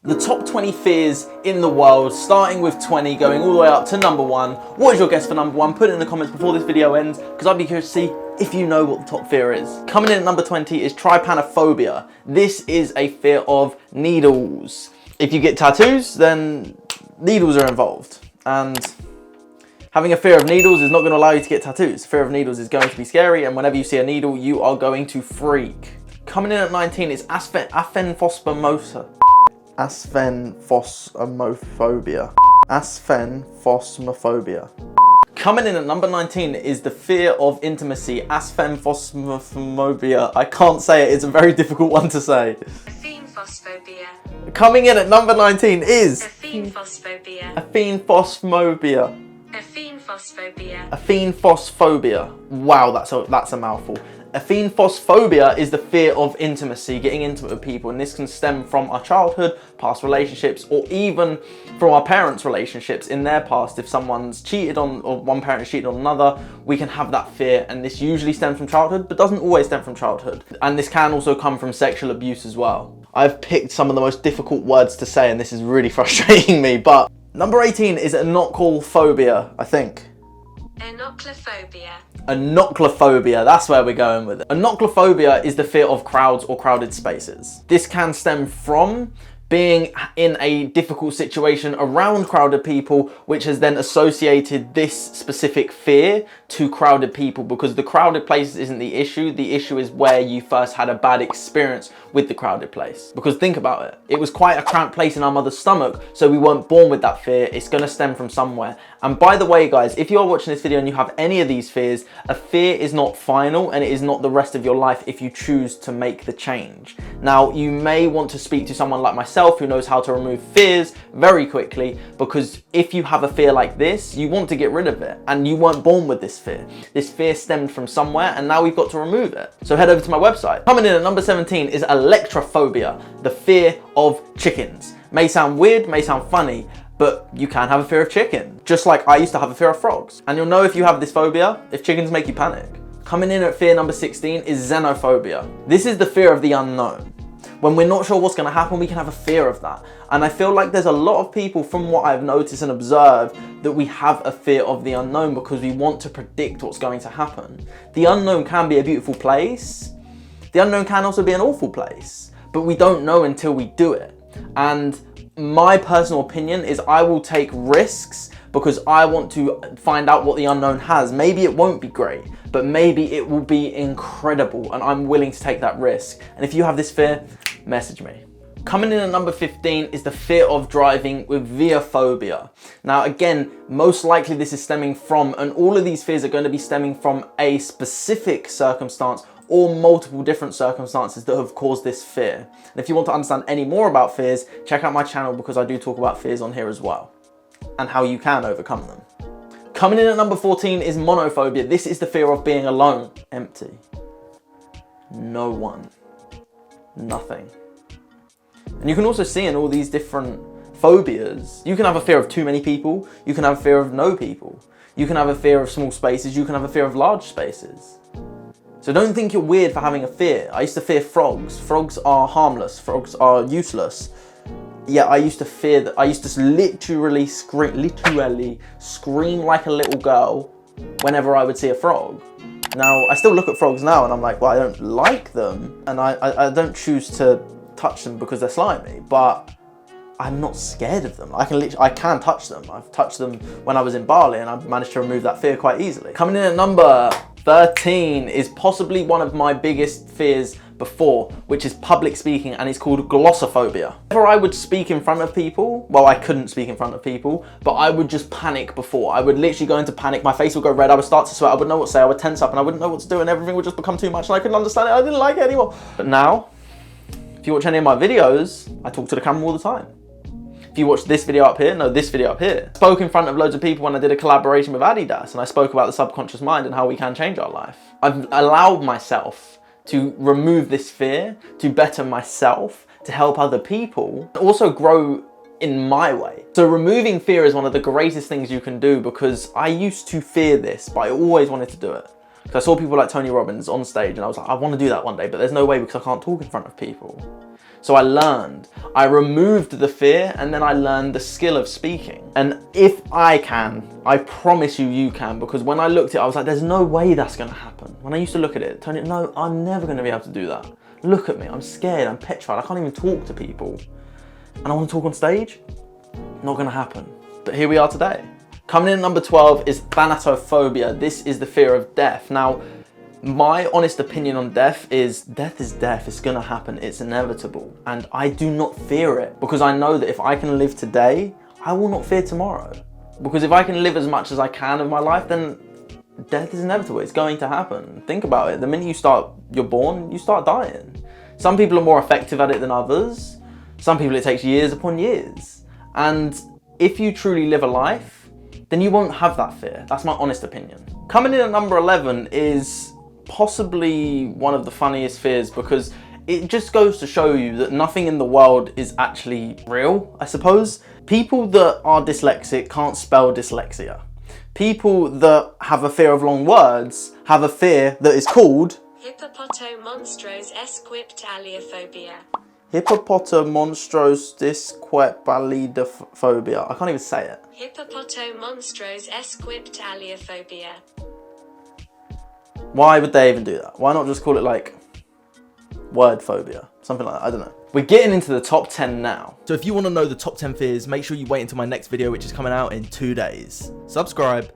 The top 20 fears in the world, starting with 20, going all the way up to number 1. What is your guess for number 1? Put it in the comments before this video ends, because I'd be curious to see if you know what the top fear is. Coming in at number 20 is trypanophobia. This is a fear of needles. If you get tattoos, then needles are involved. And having a fear of needles is not going to allow you to get tattoos. Fear of needles is going to be scary, and whenever you see a needle, you are going to freak. Coming in at 19 is aphenphosphomatosis. Asphenophobia. Asphenophobia. Coming in at number 19 is the fear of intimacy, asphenophobia. I can't say it, it's a very difficult one to say. Phobia. Coming in at number 19 is Phobia. aphenphosphobia. Aphenphosphobia. Wow, that's a mouthful. Aphenphosphobia is the fear of intimacy, getting intimate with people, and this can stem from our childhood, past relationships, or even from our parents' relationships in their past. If someone's cheated on, or one parent has cheated on another, we can have that fear, and this usually stems from childhood, but doesn't always stem from childhood. And this can also come from sexual abuse as well. I've picked some of the most difficult words to say, and this is really frustrating me, but number 18 is anochlophobia, I think. Anochlophobia, that's where we're going with it. Anochlophobia is the fear of crowds or crowded spaces. This can stem from being in a difficult situation around crowded people, which has then associated this specific fear to crowded people, because the crowded places isn't the issue. The issue is where you first had a bad experience with the crowded place. Because think about it. It was quite a cramped place in our mother's stomach, so we weren't born with that fear. It's going to stem from somewhere. And by the way, guys, if you are watching this video and you have any of these fears, a fear is not final, and it is not the rest of your life if you choose to make the change. Now, you may want to speak to someone like myself who knows how to remove fears very quickly, because if you have a fear like this, you want to get rid of it, and you weren't born with this fear. This fear stemmed from somewhere, and now we've got to remove it. So head over to my website. Coming in at number 17 is electrophobia, the fear of chickens. May sound weird, may sound funny, but you can have a fear of chicken. Just like I used to have a fear of frogs. And you'll know if you have this phobia if chickens make you panic. Coming in at fear number 16 is xenophobia. This is the fear of the unknown. When we're not sure what's going to happen, we can have a fear of that. And I feel like there's a lot of people, from what I've noticed and observed, that we have a fear of the unknown because we want to predict what's going to happen. The unknown can be a beautiful place. The unknown can also be an awful place, but we don't know until we do it. And my personal opinion is I will take risks because I want to find out what the unknown has. Maybe it won't be great, but maybe it will be incredible, and I'm willing to take that risk. And if you have this fear, message me. Coming in at number 15 is the fear of driving with xenophobia. Now again, most likely this is stemming from, and all of these fears are going to be stemming from a specific circumstance or multiple different circumstances that have caused this fear. And if you want to understand any more about fears, check out my channel, because I do talk about fears on here as well, and how you can overcome them. Coming in at number 14 is monophobia. This is the fear of being alone, empty. No one, nothing. And you can also see in all these different phobias, you can have a fear of too many people, you can have a fear of no people, you can have a fear of small spaces, you can have a fear of large spaces. So don't think you're weird for having a fear. I used to fear frogs. Frogs are harmless, frogs are useless. Yeah, I used to fear that. I used to literally scream like a little girl whenever I would see a frog. Now, I still look at frogs now and I'm like, well, I don't like them, and I don't choose to touch them because they're slimy, but I'm not scared of them. I can touch them. I've touched them when I was in Bali, and I've managed to remove that fear quite easily. Coming in at number 13 is possibly one of my biggest fears before, which is public speaking, and it's called glossophobia. Whenever I would speak in front of people, well, I couldn't speak in front of people, but I would just panic before. I would literally go into panic, my face would go red, I would start to sweat, I wouldn't know what to say, I would tense up, and I wouldn't know what to do, and everything would just become too much, and I couldn't understand it, I didn't like it anymore. But now, if you watch any of my videos, I talk to the camera all the time. If you watch this video up here, no, this video up here. I spoke in front of loads of people when I did a collaboration with Adidas, and I spoke about the subconscious mind and how we can change our life. I've allowed myself to remove this fear, to better myself, to help other people, and also grow in my way. So removing fear is one of the greatest things you can do, because I used to fear this, but I always wanted to do it. Because I saw people like Tony Robbins on stage and I was like, I want to do that one day, but there's no way because I can't talk in front of people. So I learned. I removed the fear, and then I learned the skill of speaking. And if I can, I promise you can, because when I looked at it, I was like, there's no way that's gonna happen. When I used to look at it, Tony, no, I'm never gonna be able to do that. Look at me, I'm scared, I'm petrified, I can't even talk to people. And I wanna talk on stage? Not gonna happen. But here we are today. Coming in at number 12 is thanatophobia. This is the fear of death. Now, my honest opinion on death is death, it's gonna happen, it's inevitable. And I do not fear it, because I know that if I can live today, I will not fear tomorrow. Because if I can live as much as I can of my life, then death is inevitable, it's going to happen. Think about it, the minute you're born, you start dying. Some people are more effective at it than others. Some people it takes years upon years. And if you truly live a life, then you won't have that fear. That's my honest opinion. Coming in at number 11 is possibly one of the funniest fears, because it just goes to show you that nothing in the world is actually real, I suppose. People that are dyslexic can't spell dyslexia. People that have a fear of long words have a fear that is called hippopotomonstrosesquipedaliophobia. hippopotomonstrosesquipedaliophobia. I can't even say it. Hippopotomonstrosesquipedaliophobia. Why would they even do that? Why not just call it like word phobia? Something like that, I don't know. We're getting into the top 10 now. So if you want to know the top 10 fears, make sure you wait until my next video, which is coming out in 2 days. Subscribe.